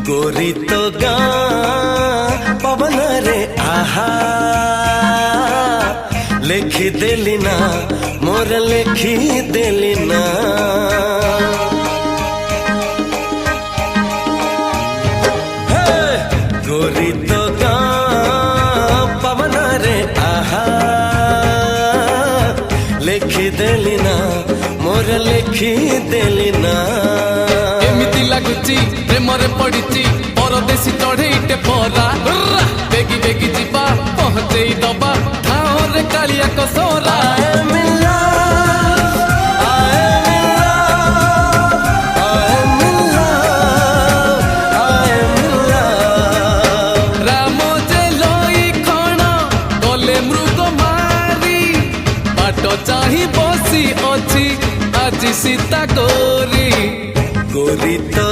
गोरी तो गाँ पवन रे आहा लेखी देली ना मोर लेखी देली ना गोरी तो गाँ पवन रे आहा लेखी देली ना मोर लेखी देली ना एमिति लागुची प्रेमरे पड़िची परदेशी चढ़ेईटे परा बेगी बेगी जीवा पहुंचई दबा ठाओरे कालिया कसोरा राम जे लई खण गले मृग मारी बाट चाही बसी अछि आज सीता गोरी गोरी तो